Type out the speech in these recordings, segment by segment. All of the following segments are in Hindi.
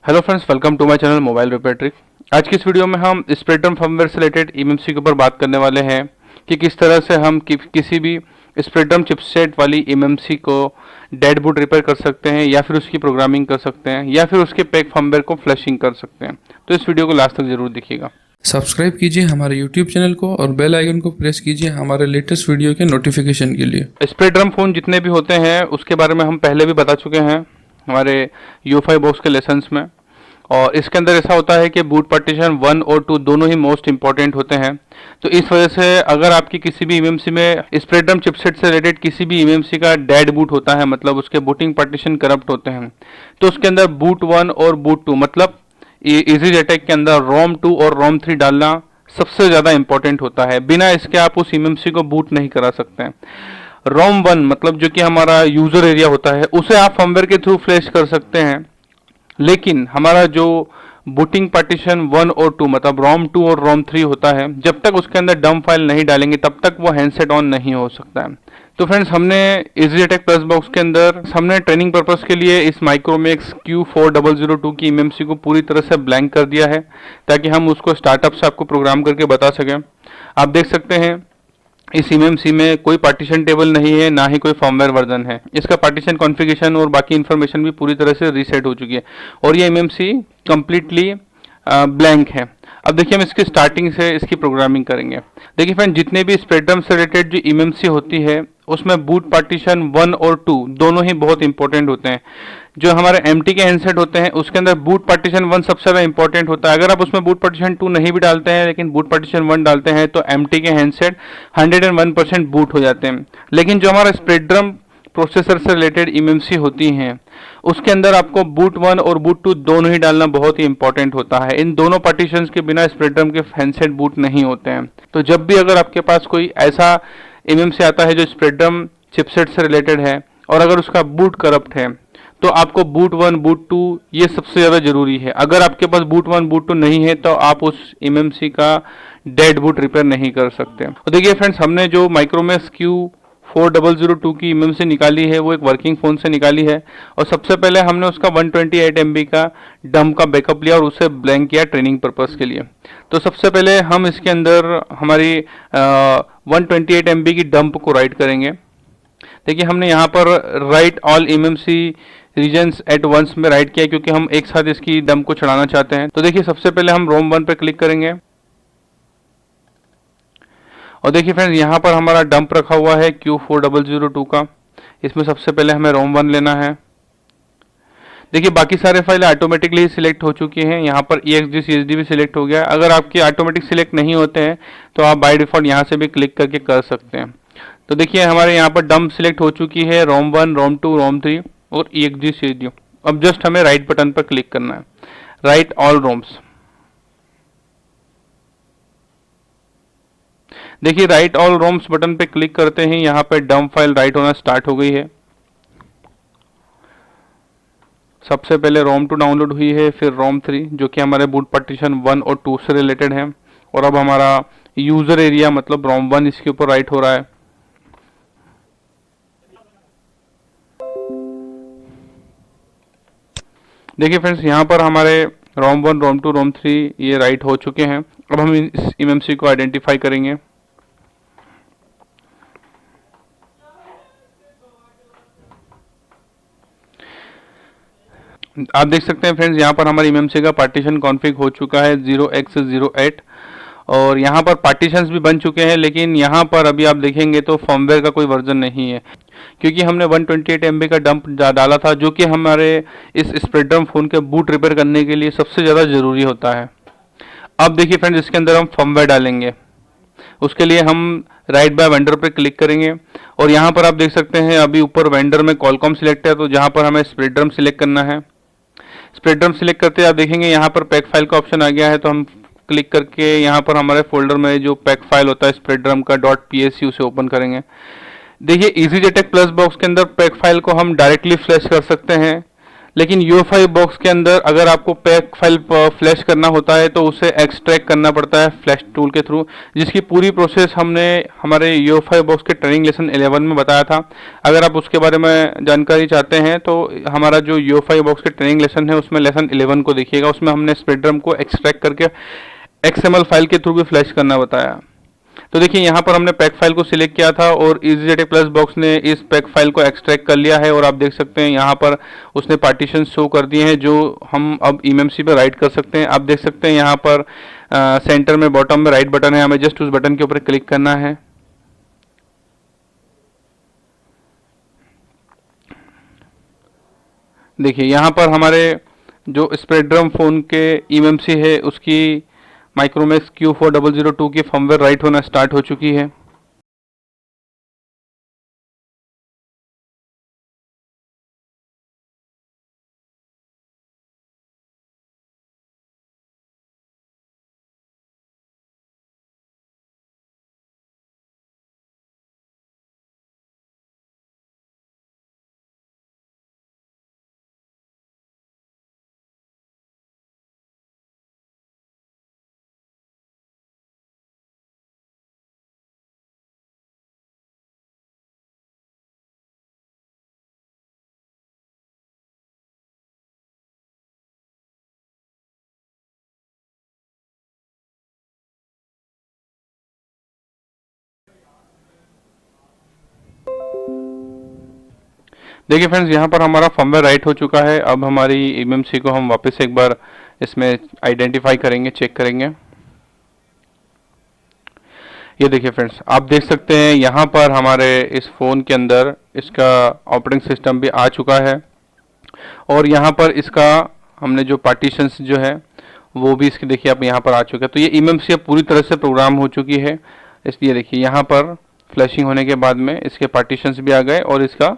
Hello friends, welcome to my channel mobile repair trick. आज की इस वीडियो में हम स्प्रेडरम फर्मवेयर से रिलेटेड ईएमसी के ऊपर बात करने वाले हैं कि किस तरह से हम किसी भी स्प्रेडरम चिपसेट वाली ईएमसी को डेड बूट रिपेयर कर सकते हैं या फिर उसकी प्रोग्रामिंग कर सकते हैं या फिर उसके पैक फर्मवेयर को फ्लशिंग कर सकते हैं। तो इस वीडियो को लास्ट तक जरूर देखिएगा। सब्सक्राइब कीजिए हमारे YouTube चैनल को और बेल आइकन को प्रेस कीजिए हमारे लेटेस्ट वीडियो के नोटिफिकेशन के लिए। स्प्रेडरम फ़ोन जितने भी होते हैं उसके बारे में हम पहले भी बता चुके हैं हमारे U5 बॉक्स के लेसन्स में, और इसके अंदर ऐसा होता है कि बूट पार्टीशन 1 और 2 दोनों ही मोस्ट इंपॉर्टेंट होते हैं। तो इस वजह से अगर आपकी किसी भी ईएमसी में स्प्रेडरम चिपसेट से रिलेटेड किसी भी ईएमसी का डेड बूट होता है, मतलब उसके बूटिंग पार्टीशन करप्ट होते हैं, तो उसके अंदर बूट 1 और बूट 2 मतलब EasyJet के अंदर रोम 2 और रोम 3 डालना सबसे ज़्यादा इंपॉर्टेंट होता है। बिना इसके आप उस ईएमसी को बूट नहीं करा सकते हैं। रोम 1 मतलब जो कि हमारा यूजर एरिया होता है उसे आप फर्मवेयर के थ्रू फ्लैश कर सकते हैं, लेकिन हमारा जो बूटिंग पार्टीशन 1 और 2 मतलब रोम 2 और रोम 3 होता है, जब तक उसके अंदर डंप फाइल नहीं डालेंगे तब तक वो हैंडसेट ऑन नहीं हो सकता है। तो फ्रेंड्स, हमने EasyJet प्लस बॉक्स के अंदर हमने ट्रेनिंग पर्पस के लिए इस माइक्रोमैक्स Q4002 की ईएमसी को पूरी तरह से ब्लैंक कर दिया है ताकि हम उसको स्टार्टअप से आपको प्रोग्राम करके बता सकें। आप देख सकते हैं इस ईएमसी में कोई पार्टीशन टेबल नहीं है, ना ही कोई फर्मवेयर वर्जन है। इसका पार्टीशन कॉन्फ़िगरेशन और बाकी इन्फॉर्मेशन भी पूरी तरह से रीसेट हो चुकी है और ये ईएमसी कंप्लीटली ब्लैंक है। अब देखिए हम इसकी स्टार्टिंग से इसकी प्रोग्रामिंग करेंगे। देखिए फ्रेंड, जितने भी स्प्रेडरम से रिलेटेड जो ईएमसी होती है उसमें बूट पार्टीशन 1 और 2 दोनों ही बहुत इंपॉर्टेंट होते हैं। जो हमारे MT के हैंडसेट होते हैं उसके अंदर बूट पार्टीशन 1 सबसे ज़्यादा इंपॉर्टेंट होता है। अगर आप उसमें बूट पार्टीशन 2 नहीं भी डालते हैं लेकिन बूट पार्टीशन 1 डालते हैं तो MT के हैंडसेट 101% बूट हो जाते हैं। लेकिन जो हमारा स्प्रेडरम प्रोसेसर से रिलेटेड ईएमसी होती हैं उसके अंदर आपको बूट 1 और बूट 2 दोनों ही डालना बहुत ही इंपॉर्टेंट होता है। इन दोनों पार्टीशंस के बिना स्प्रेडरम के हैंडसेट बूट नहीं होते हैं। तो जब भी अगर आपके पास कोई ऐसा ईएमसी आता है जो स्प्रेडरम चिपसेट से रिलेटेड है और अगर उसका बूट करप्ट है तो आपको बूट 1 बूट 2 ये सबसे ज़्यादा ज़रूरी है। अगर आपके पास बूट 1 बूट 2 नहीं है तो आप उस ईएमसी का डेड बूट रिपेयर नहीं कर सकते। तो देखिए फ्रेंड्स, हमने जो माइक्रोमैक्स Q4002 की ईएमसी निकाली है वो एक वर्किंग फ़ोन से निकाली है और सबसे पहले हमने उसका 128 MB का डंप का बैकअप लिया और उसे ब्लैंक किया ट्रेनिंग पर्पस के लिए। तो सबसे पहले हम इसके अंदर हमारी 128 MB की डंप को राइट करेंगे। देखिए हमने यहाँ पर write all EMC regions at once में राइट किया क्योंकि हम एक साथ इसकी डंप को चढ़ाना चाहते हैं। तो देखिए सबसे पहले हम रोम 1 पे क्लिक करेंगे और देखिए फ्रेंड्स, यहाँ पर हमारा डंप रखा हुआ है Q4002 का। इसमें सबसे पहले हमें रोम 1 लेना है। देखिए बाकी सारे फाइल ऑटोमेटिकली सिलेक्ट हो चुकी हैं। यहाँ पर EXD CSD भी सिलेक्ट हो गया है। अगर आपकी ऑटोमेटिक सिलेक्ट नहीं होते हैं तो आप बाय डिफ़ॉल्ट यहाँ से भी क्लिक करके कर सकते हैं। तो देखिए हमारे यहाँ पर डंप सिलेक्ट हो चुकी है, रोम 1, रोम 2, रोम 3 और EXD CSD। अब जस्ट हमें राइट बटन पर क्लिक करना है, राइट ऑल रोम्स। देखिए राइट ऑल रोम्स बटन पे क्लिक करते ही यहाँ पे डंप फाइल राइट होना स्टार्ट हो गई है। सबसे पहले रोम 2 डाउनलोड हुई है, फिर रोम 3 जो कि हमारे बूट पार्टीशन 1 और 2 से रिलेटेड है, और अब हमारा यूजर एरिया मतलब रोम 1 इसके ऊपर राइट हो रहा है। देखिए फ्रेंड्स, यहाँ पर हमारे रोम 1, रोम 2, रोम 3 ये राइट हो चुके हैं। अब हम इस ईएमसी को आइडेंटिफाई करेंगे। आप देख सकते हैं फ्रेंड्स, यहाँ पर हमारी ईएमसी का पार्टीशन कॉन्फ़िग हो चुका है 0x08 और यहाँ पर पार्टीशंस भी बन चुके हैं, लेकिन यहाँ पर अभी आप देखेंगे तो फर्मवेयर का कोई वर्जन नहीं है क्योंकि हमने 128 MB का डंप डाला था जो कि हमारे इस स्प्रेडरम फ़ोन के बूट रिपेयर करने के लिए सबसे ज़्यादा ज़रूरी होता है। अब देखिए फ्रेंड्स, इसके अंदर हम फर्मवेयर डालेंगे। उसके लिए हम राइट बाय वेंडर पर क्लिक करेंगे और यहाँ पर आप देख सकते हैं अभी ऊपर वेंडर में कॉलकॉम सिलेक्ट है, तो जहाँ पर हमें स्प्रेडरम सिलेक्ट करना है। स्प्रेडरम सिलेक्ट करते आप देखेंगे यहाँ पर पैक फाइल का ऑप्शन आ गया है, तो हम क्लिक करके यहाँ पर हमारे फोल्डर में जो पैक फाइल होता है स्प्रेडरम का .psc उसे ओपन करेंगे। देखिए EasyJet प्लस बॉक्स के अंदर पैक फाइल को हम डायरेक्टली फ्लैश कर सकते हैं, लेकिन UEFI बॉक्स के अंदर अगर आपको पैक फाइल फ्लैश करना होता है तो उसे एक्सट्रैक्ट करना पड़ता है फ्लैश टूल के थ्रू, जिसकी पूरी प्रोसेस हमने हमारे UEFI बॉक्स के ट्रेनिंग लेसन 11 में बताया था। अगर आप उसके बारे में जानकारी चाहते हैं तो हमारा जो UEFI बॉक्स के ट्रेनिंग लेसन है उसमें लेसन 11 को देखिएगा, उसमें हमने स्पेक्ट्रम को एक्सट्रैक्ट करके XML फाइल के थ्रू भी फ्लैश करना बताया। तो देखिए यहाँ पर हमने पैक फाइल को सिलेक्ट किया था और EasyJet प्लस बॉक्स ने इस पैक फाइल को एक्सट्रैक्ट कर लिया है और आप देख सकते हैं यहाँ पर उसने पार्टीशन शो कर दिए हैं जो हम अब eMMC पे राइट कर सकते हैं। आप देख सकते हैं यहाँ पर सेंटर में बॉटम में राइट बटन है, हमें जस्ट उस बटन के ऊपर क्लिक करना है। देखिए यहाँ पर हमारे जो स्पेक्ट्रम फ़ोन के eMMC है उसकी माइक्रोमैक्स Q4002 की फर्मवेयर राइट होना स्टार्ट हो चुकी है। देखिए फ्रेंड्स यहाँ पर हमारा फर्मवेयर राइट हो चुका है। अब हमारी eMMC को हम वापस एक बार इसमें आइडेंटिफाई करेंगे, चेक करेंगे। ये देखिए फ्रेंड्स, आप देख सकते हैं यहाँ पर हमारे इस फ़ोन के अंदर इसका ऑपरेटिंग सिस्टम भी आ चुका है और यहाँ पर इसका हमने जो पार्टीशंस जो है वो भी इसके देखिए आप यहाँ पर आ चुका है। तो ये eMMC अब पूरी तरह से प्रोग्राम हो चुकी है। इसलिए देखिए यहाँ पर फ्लैशिंग होने के बाद में इसके पार्टीशंस भी आ गए और इसका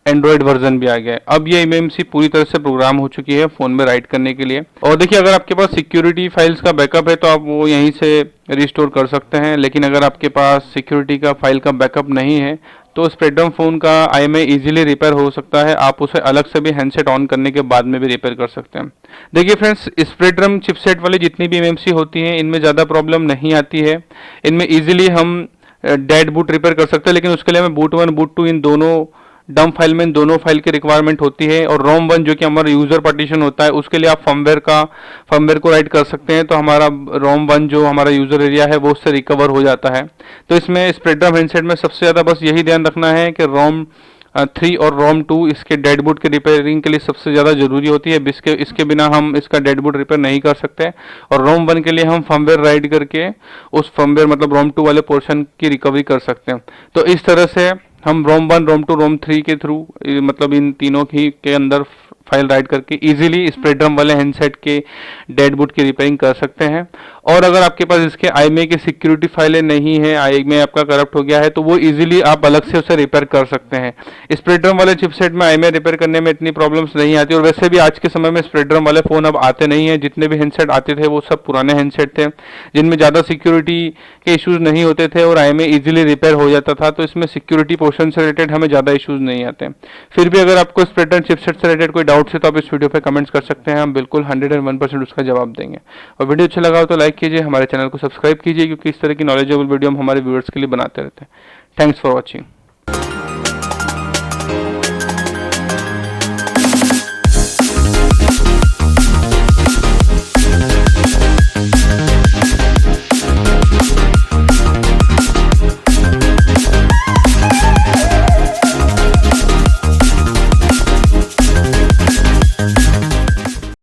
एंड्रॉयड वर्जन भी आ गया है। अब ये eMMC पूरी तरह से प्रोग्राम हो चुकी है फ़ोन में राइट करने के लिए। और देखिए अगर आपके पास सिक्योरिटी फाइल्स का बैकअप है तो आप वो यहीं से रिस्टोर कर सकते हैं, लेकिन अगर आपके पास सिक्योरिटी का फाइल का बैकअप नहीं है तो स्पेक्ट्रम फ़ोन का IMEI इजीली रिपेयर हो सकता है। आप उसे अलग से भी हैंडसेट ऑन करने के बाद में भी रिपेयर कर सकते हैं। देखिए फ्रेंड्स, स्पेक्ट्रम चिपसेट वाली जितनी भी eMMC होती हैं इनमें ज़्यादा प्रॉब्लम नहीं आती है। इनमें ईजिली हम डेड बूट रिपेयर कर सकते हैं, लेकिन उसके लिए हमें बूट 1 बूट 2 इन दोनों डम फाइल में इन दोनों फाइल की रिक्वायरमेंट होती है। और रोम 1 जो कि हमारा यूज़र पार्टीशन होता है उसके लिए आप फर्मवेयर को राइट कर सकते हैं, तो हमारा रोम 1 जो हमारा यूज़र एरिया है वो उससे रिकवर हो जाता है। तो इसमें स्पेक्ट्रम हैंडसेट में सबसे ज़्यादा बस यही ध्यान रखना है कि रोम 3 और रोम 2 इसके डेड बूट के रिपेयरिंग के लिए सबसे ज़्यादा ज़रूरी होती है। इसके बिना हम इसका डेड बूट रिपेयर नहीं कर सकते। और रोम 1 के लिए हम फर्मवेयर राइट करके उस फर्मवेयर मतलब रोम 2 वाले पोर्शन की रिकवरी कर सकते हैं। तो इस तरह से हम रोम 1, रोम 2, रोम 3 के थ्रू मतलब इन तीनों ही के अंदर फाइल राइट करके इजीली स्पेक्ट्रम वाले हैंडसेट के डेड बूट की रिपेयरिंग कर सकते हैं। और अगर आपके पास इसके IMEI की सिक्योरिटी फाइलें नहीं है, IMEI आपका करप्ट हो गया है, तो वो इजीली आप अलग से उसे रिपेयर कर सकते हैं। स्पेक्ट्रम वाले चिपसेट में IMEI रिपेयर करने में इतनी प्रॉब्लम्स नहीं आती। और वैसे भी आज के समय में स्पेक्ट्रम वाले फ़ोन अब आते नहीं हैं। जितने भी हैंडसेट आते थे वो सब पुराने हैंडसेट थे जिनमें ज़्यादा सिक्योरिटी के इशूज़ नहीं होते थे और IMEI ईजिली रिपेयर हो जाता था। तो इसमें सिक्योरिटी पोर्शन से रिलेटेड हमें ज़्यादा इशूज़ नहीं आते। फिर भी अगर आपको स्पेक्ट्रम चिपसेट से रिलेटेड कोई डाउट्स है तो आप इस वीडियो पे कमेंट्स कर सकते हैं, हम बिल्कुल 101% उसका जवाब देंगे। और वीडियो अच्छा लगा हो तो लाइक कीजिए, हमारे चैनल को सब्सक्राइब कीजिए, क्योंकि इस तरह की नॉलेजेबल वीडियो हम हमारे व्यूअर्स के लिए बनाते रहते हैं। Thanks for watching.